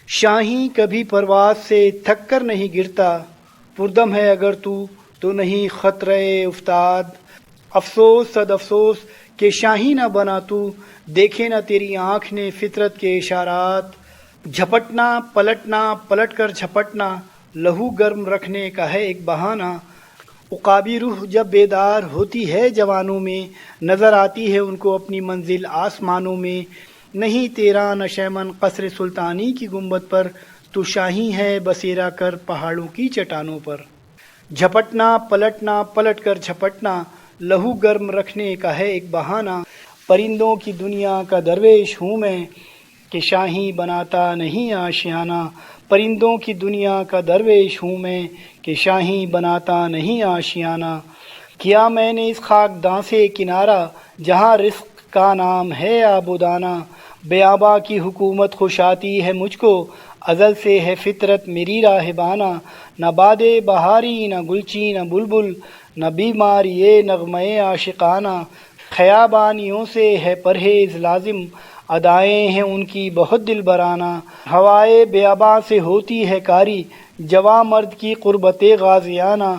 شاہین کبھی پرواز سے تھک کر نہیں گرتا، پردم ہے اگر تو نہیں خطرے افتاد۔ افسوس صد افسوس کہ شاہین نہ بنا تو، دیکھے نہ تیری آنکھ نے فطرت کے اشارات۔ جھپٹنا پلٹ کر جھپٹنا، لہو گرم رکھنے کا ہے ایک بہانہ۔ عقابی روح جب بیدار ہوتی ہے جوانوں میں، نظر آتی ہے ان کو اپنی منزل آسمانوں میں۔ نہیں تیرا نشیمن قصر سلطانی کی گنبد پر، تو شاہین ہے بسیرا کر پہاڑوں کی چٹانوں پر۔ جھپٹنا پلٹ کر جھپٹنا، لہو گرم رکھنے کا ہے ایک بہانہ۔ پرندوں کی دنیا کا درویش ہوں میں، کہ شاہین بناتا نہیں آشیانہ۔ پرندوں کی دنیا کا درویش ہوں میں، کہ شاہین بناتا نہیں آشیانہ۔ کیا میں نے اس خاک داں سے کنارہ، جہاں رزق کا نام ہے آب و دانہ۔ بیاباں کی حکومت خوش آتی ہے مجھ کو، ازل سے ہے فطرت میری راہبانہ۔ نہ باد بہاری نہ گلچی نہ بلبل، نہ بیماری نغمے عاشقانہ۔ خیابانیوں سے ہے پرہیز لازم، ادائیں ہیں ان کی بہت دل برانہ۔ ہوائے بیاباں سے ہوتی ہے کاری، جواں مرد کی قربت غازیانہ۔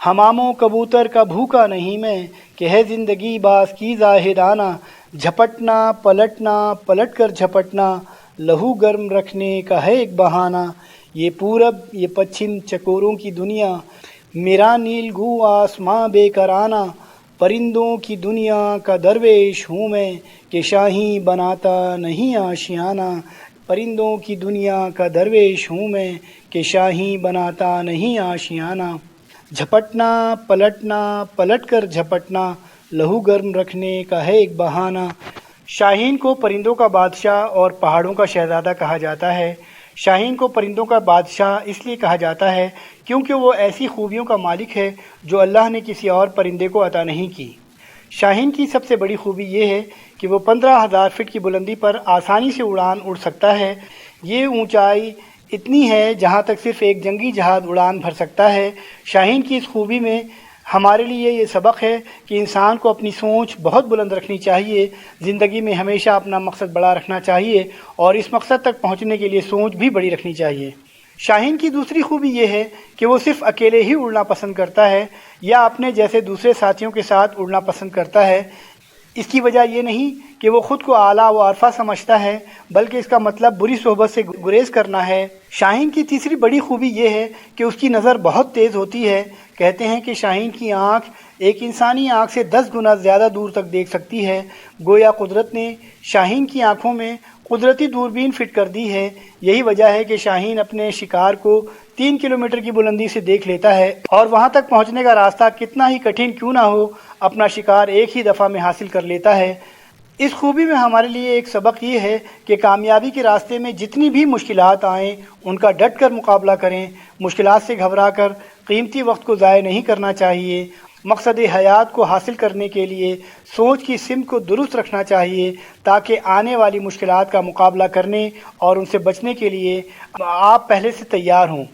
حمام و کبوتر کا بھوکا نہیں میں، کہ ہے زندگی باز کی زاہدانہ۔ جھپٹنا پلٹ کر جھپٹنا، لہو گرم رکھنے کا ہے ایک بہانہ۔ یہ پورب یہ پچھم چکوروں کی دنیا، میرا نیل گو آسماں بے کرانہ۔ پرندوں کی دنیا کا درویش ہوں میں، کہ شاہین بناتا نہیں آشیانہ۔ پرندوں کی دنیا کا درویش ہوں میں، کہ شاہین بناتا نہیں آشیانہ۔ جھپٹنا پلٹ کر جھپٹنا، لہو گرم رکھنے کا ہے ایک بہانہ۔ شاہین کو پرندوں کا بادشاہ اور پہاڑوں کا شہزادہ کہا جاتا ہے۔ شاہین کو پرندوں کا بادشاہ اس لیے کہا جاتا ہے کیونکہ وہ ایسی خوبیوں کا مالک ہے جو اللہ نے کسی اور پرندے کو عطا نہیں کی۔ شاہین کی سب سے بڑی خوبی یہ ہے کہ وہ 15,000 فٹ کی بلندی پر آسانی سے اڑان اڑ سکتا ہے۔ یہ اونچائی اتنی ہے جہاں تک صرف ایک جنگی جہاز اڑان بھر سکتا ہے۔ شاہین کی اس خوبی میں ہمارے لیے یہ سبق ہے کہ انسان کو اپنی سوچ بہت بلند رکھنی چاہیے، زندگی میں ہمیشہ اپنا مقصد بڑا رکھنا چاہیے اور اس مقصد تک پہنچنے کے لیے سوچ بھی بڑی رکھنی چاہیے۔ شاہین کی دوسری خوبی یہ ہے کہ وہ صرف اکیلے ہی اڑنا پسند کرتا ہے یا اپنے جیسے دوسرے ساتھیوں کے ساتھ اڑنا پسند کرتا ہے۔ اس کی وجہ یہ نہیں کہ وہ خود کو اعلیٰ و عرفہ سمجھتا ہے، بلکہ اس کا مطلب بری صحبت سے گریز کرنا ہے۔ شاہین کی تیسری بڑی خوبی یہ ہے کہ اس کی نظر بہت تیز ہوتی ہے۔ کہتے ہیں کہ شاہین کی آنکھ ایک انسانی آنکھ سے 10 گنا زیادہ دور تک دیکھ سکتی ہے۔ گویا قدرت نے شاہین کی آنکھوں میں قدرتی دوربین فٹ کر دی ہے۔ یہی وجہ ہے کہ شاہین اپنے شکار کو 3 کلومیٹر کی بلندی سے دیکھ لیتا ہے، اور وہاں تک پہنچنے کا راستہ کتنا ہی کٹھن کیوں نہ ہو، اپنا شکار ایک ہی دفعہ میں حاصل کر لیتا ہے۔ اس خوبی میں ہمارے لیے ایک سبق یہ ہے کہ کامیابی کے راستے میں جتنی بھی مشکلات آئیں ان کا ڈٹ کر مقابلہ کریں۔ مشکلات سے گھبرا کر قیمتی وقت کو ضائع نہیں کرنا چاہیے۔ مقصد حیات کو حاصل کرنے کے لیے سوچ کی سمت کو درست رکھنا چاہیے تاکہ آنے والی مشکلات کا مقابلہ کرنے اور ان سے بچنے کے لیے آپ پہلے سے تیار ہوں۔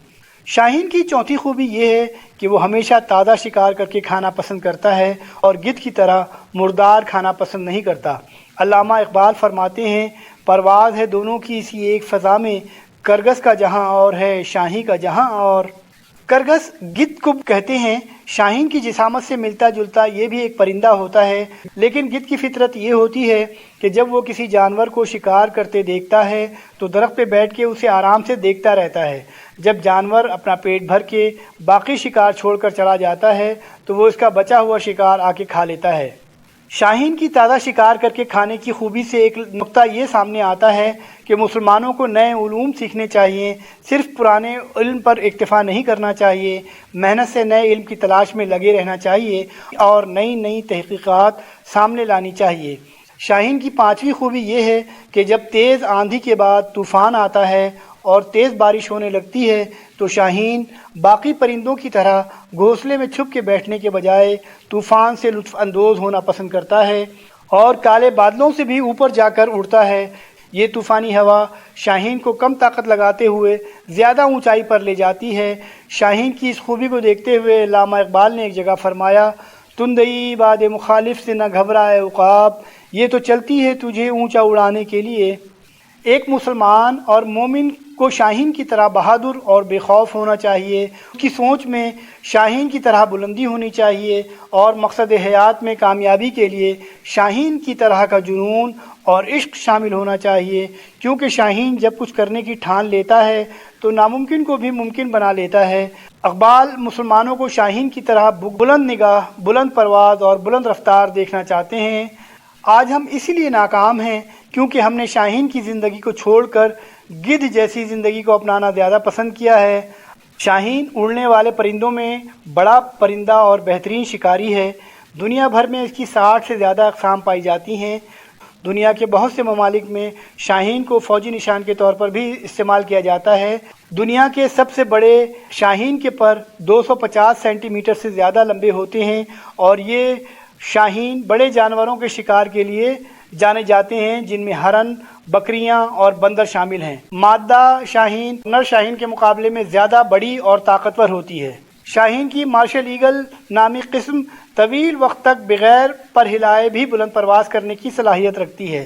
شاہین کی چوتھی خوبی یہ ہے کہ وہ ہمیشہ تازہ شکار کر کے کھانا پسند کرتا ہے اور گدھ کی طرح مردار کھانا پسند نہیں کرتا۔ علامہ اقبال فرماتے ہیں، پرواز ہے دونوں کی اسی ایک فضا میں، کرگس کا جہاں اور ہے شاہین کا جہاں اور۔ کرگس گدھ کو کہتے ہیں۔ شاہین کی جسامت سے ملتا جلتا یہ بھی ایک پرندہ ہوتا ہے، لیکن گدھ کی فطرت یہ ہوتی ہے کہ جب وہ کسی جانور کو شکار کرتے دیکھتا ہے تو درخت پہ بیٹھ کے اسے آرام سے دیکھتا رہتا ہے۔ جب جانور اپنا پیٹ بھر کے باقی شکار چھوڑ کر چلا جاتا ہے تو وہ اس کا بچا ہوا شکار آ کے کھا لیتا ہے۔ شاہین کی تازہ شکار کر کے کھانے کی خوبی سے ایک نقطہ یہ سامنے آتا ہے کہ مسلمانوں کو نئے علوم سیکھنے چاہیے، صرف پرانے علم پر اکتفا نہیں کرنا چاہیے، محنت سے نئے علم کی تلاش میں لگے رہنا چاہیے اور نئی تحقیقات سامنے لانی چاہیے۔ شاہین کی پانچویں خوبی یہ ہے کہ جب تیز آندھی کے بعد طوفان آتا ہے اور تیز بارش ہونے لگتی ہے تو شاہین باقی پرندوں کی طرح گھونسلے میں چھپ کے بیٹھنے کے بجائے طوفان سے لطف اندوز ہونا پسند کرتا ہے اور کالے بادلوں سے بھی اوپر جا کر اڑتا ہے۔ یہ طوفانی ہوا شاہین کو کم طاقت لگاتے ہوئے زیادہ اونچائی پر لے جاتی ہے۔ شاہین کی اس خوبی کو دیکھتے ہوئے علامہ اقبال نے ایک جگہ فرمایا، تندئی باد مخالف سے نہ گھبرائے عقاب، یہ تو چلتی ہے تجھے اونچا اڑانے کے لیے۔ ایک مسلمان اور مومن کو شاہین کی طرح بہادر اور بے خوف ہونا چاہیے، اس کی سوچ میں شاہین کی طرح بلندی ہونی چاہیے، اور مقصد حیات میں کامیابی کے لیے شاہین کی طرح کا جنون اور عشق شامل ہونا چاہیے، کیونکہ شاہین جب کچھ کرنے کی ٹھان لیتا ہے تو ناممکن کو بھی ممکن بنا لیتا ہے۔ اقبال مسلمانوں کو شاہین کی طرح بلند نگاہ، بلند پرواز اور بلند رفتار دیکھنا چاہتے ہیں۔ آج ہم اسی لیے ناکام ہیں کیونکہ ہم نے شاہین کی زندگی کو چھوڑ کر گدھ جیسی زندگی کو اپنانا زیادہ پسند کیا ہے۔ شاہین اڑنے والے پرندوں میں بڑا پرندہ اور بہترین شکاری ہے۔ دنیا بھر میں اس کی 60 سے زیادہ اقسام پائی جاتی ہیں۔ دنیا کے بہت سے ممالک میں شاہین کو فوجی نشان کے طور پر بھی استعمال کیا جاتا ہے۔ دنیا کے سب سے بڑے شاہین کے پر 250 سینٹی میٹر سے زیادہ لمبے ہوتے ہیں، اور یہ شاہین بڑے جانوروں کے شکار کے لیے جانے جاتے ہیں، جن میں ہرن، بکریاں اور بندر شامل ہیں۔ مادہ شاہین نر شاہین کے مقابلے میں زیادہ بڑی اور طاقتور ہوتی ہے۔ شاہین کی مارشل ایگل نامی قسم طویل وقت تک بغیر پر ہلائے بھی بلند پرواز کرنے کی صلاحیت رکھتی ہے۔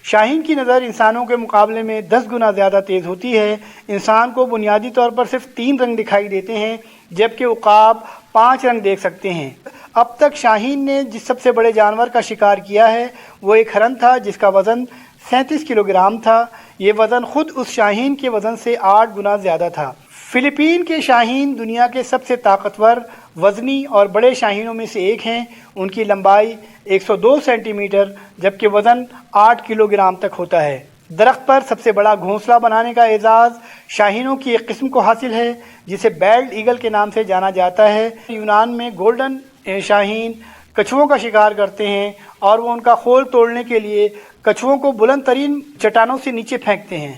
شاہین کی نظر انسانوں کے مقابلے میں 10 گنا زیادہ تیز ہوتی ہے۔ انسان کو بنیادی طور پر صرف 3 رنگ دکھائی دیتے ہیں، جبکہ عقاب 5 رنگ دیکھ سکتے ہیں۔ اب تک شاہین نے جس سب سے بڑے جانور کا شکار کیا ہے وہ ایک ہرن تھا، جس کا وزن 37 کلو گرام تھا۔ یہ وزن خود اس شاہین کے وزن سے 8 گنا زیادہ تھا۔ فلپین کے شاہین دنیا کے سب سے طاقتور، وزنی اور بڑے شاہینوں میں سے ایک ہیں۔ ان کی لمبائی 102 سینٹی میٹر جبکہ وزن 8 کلو گرام تک ہوتا ہے۔ درخت پر سب سے بڑا گھونسلہ بنانے کا اعزاز شاہینوں کی ایک قسم کو حاصل ہے جسے بیلڈ ایگل کے نام سے جانا جاتا ہے۔ یونان میں گولڈن شاہین کچھووں کا شکار کرتے ہیں، اور وہ ان کا خول توڑنے کے لیے کچھووں کو بلند ترین چٹانوں سے نیچے پھینکتے ہیں۔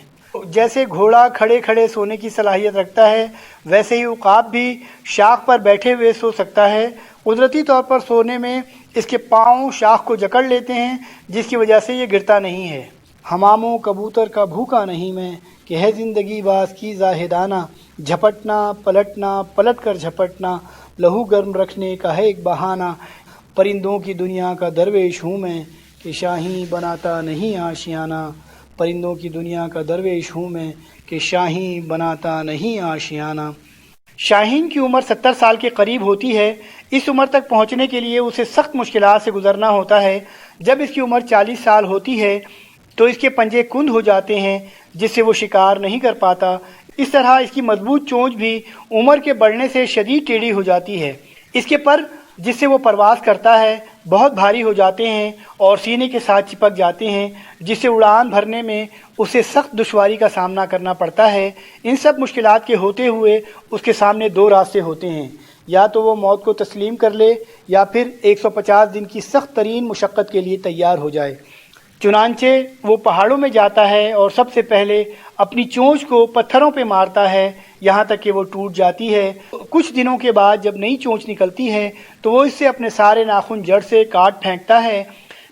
جیسے گھوڑا کھڑے کھڑے سونے کی صلاحیت رکھتا ہے، ویسے ہی عقاب بھی شاخ پر بیٹھے ہوئے سو سکتا ہے۔ قدرتی طور پر سونے میں اس کے پاؤں شاخ کو جکڑ لیتے ہیں، جس کی وجہ سے یہ گرتا نہیں ہے۔ حمام و کبوتر کا بھوکا نہیں میں، کہ ہے زندگی باز کی زاہدانہ، جھپٹنا پلٹنا پلٹ کر جھپٹنا، لہو گرم رکھنے کا ہے ایک بہانہ۔ پرندوں کی دنیا کا درویش ہوں میں، کہ شاہین بناتا نہیں آشیانہ۔ پرندوں کی دنیا کا درویش ہوں میں، کہ شاہین بناتا نہیں آشیانہ۔ شاہین کی عمر 70 سال کے قریب ہوتی ہے۔ اس عمر تک پہنچنے کے لیے اسے سخت مشکلات سے گزرنا ہوتا ہے۔ جب اس کی عمر 40 سال ہوتی ہے تو اس کے پنجے کند ہو جاتے ہیں، جس سے وہ شکار نہیں کر پاتا۔ اس طرح اس کی مضبوط چونچ بھی عمر کے بڑھنے سے شدید ٹیڑھی ہو جاتی ہے۔ اس کے پر جس سے وہ پرواز کرتا ہے بہت بھاری ہو جاتے ہیں اور سینے کے ساتھ چپک جاتے ہیں، جس سے اڑان بھرنے میں اسے سخت دشواری کا سامنا کرنا پڑتا ہے۔ ان سب مشکلات کے ہوتے ہوئے اس کے سامنے 2 راستے ہوتے ہیں، یا تو وہ موت کو تسلیم کر لے یا پھر 150 دن کی سخت ترین مشقت کے لیے تیار ہو جائے۔ چنانچہ وہ پہاڑوں میں جاتا ہے اور سب سے پہلے اپنی چونچ کو پتھروں پہ مارتا ہے، یہاں تک کہ وہ ٹوٹ جاتی ہے۔ کچھ دنوں کے بعد جب نئی چونچ نکلتی ہے تو وہ اس سے اپنے سارے ناخن جڑ سے کاٹ پھینکتا ہے۔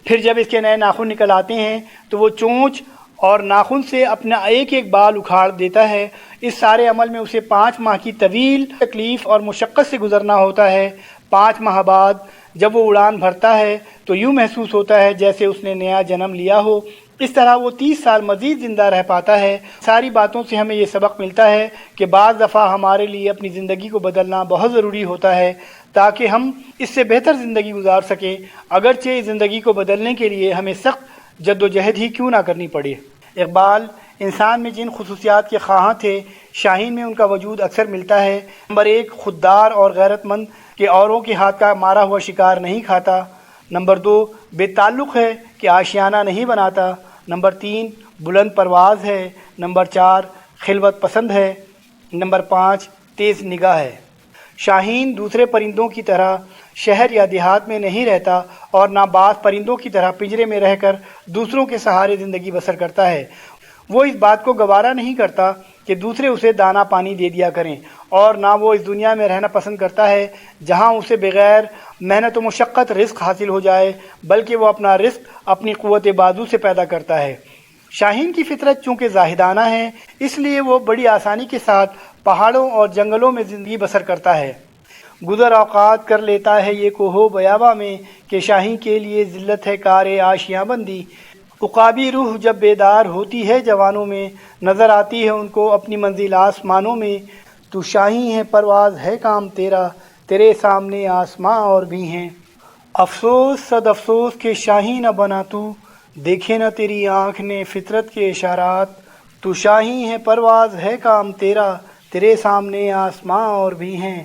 پھر جب اس کے نئے ناخن نکل آتے ہیں تو وہ چونچ اور ناخن سے اپنا ایک ایک بال اکھاڑ دیتا ہے۔ اس سارے عمل میں اسے 5 ماہ کی طویل تکلیف اور مشقت سے گزرنا ہوتا ہے۔ 5 ماہ بعد جب وہ اڑان بھرتا ہے تو یوں محسوس ہوتا ہے جیسے اس نے نیا جنم لیا ہو۔ اس طرح وہ 30 سال مزید زندہ رہ پاتا ہے۔ ساری باتوں سے ہمیں یہ سبق ملتا ہے کہ بعض دفعہ ہمارے لیے اپنی زندگی کو بدلنا بہت ضروری ہوتا ہے تاکہ ہم اس سے بہتر زندگی گزار سکیں، اگرچہ اس زندگی کو بدلنے کے لیے ہمیں سخت جد و جہد ہی کیوں نہ کرنی پڑے۔ اقبال انسان میں جن خصوصیات کے خواہاں تھے، شاہین میں ان کا وجود اکثر ملتا ہے۔ نمبر 1 خوددار اور غیرت مند کہ اوروں کے ہاتھ کا مارا ہوا شکار نہیں کھاتا۔ نمبر 2 بے تعلق ہے کہ آشیانہ نہیں بناتا۔ نمبر 3 بلند پرواز ہے۔ نمبر 4 خلوت پسند ہے۔ نمبر 5 تیز نگاہ ہے۔ شاہین دوسرے پرندوں کی طرح شہر یا دیہات میں نہیں رہتا اور نہ بعض پرندوں کی طرح پنجرے میں رہ کر دوسروں کے سہارے زندگی بسر کرتا ہے۔ وہ اس بات کو گوارا نہیں کرتا کہ دوسرے اسے دانا پانی دے دیا کریں، اور نہ وہ اس دنیا میں رہنا پسند کرتا ہے جہاں اسے بغیر محنت و مشقت رزق حاصل ہو جائے، بلکہ وہ اپنا رزق اپنی قوت بازو سے پیدا کرتا ہے۔ شاہین کی فطرت چونکہ زاہدانہ ہے، اس لیے وہ بڑی آسانی کے ساتھ پہاڑوں اور جنگلوں میں زندگی بسر کرتا ہے۔ گزر اوقات کر لیتا ہے یہ کوہو بیاباں میں، کہ شاہین کے لیے ذلت ہے کار آشیاں بندی۔ عقابی روح جب بیدار ہوتی ہے جوانوں میں، نظر آتی ہے ان کو اپنی منزل آسمانوں میں۔ تو شاہین ہے پرواز ہے کام تیرا، تیرے سامنے آسماں اور بھی ہیں۔ افسوس صد افسوس کہ شاہین نہ بنا تو، دیکھے نہ تیری آنکھ نے فطرت کے اشارات۔ تو شاہین ہے پرواز ہے کام تیرا، تیرے سامنے آسماں اور بھی ہیں۔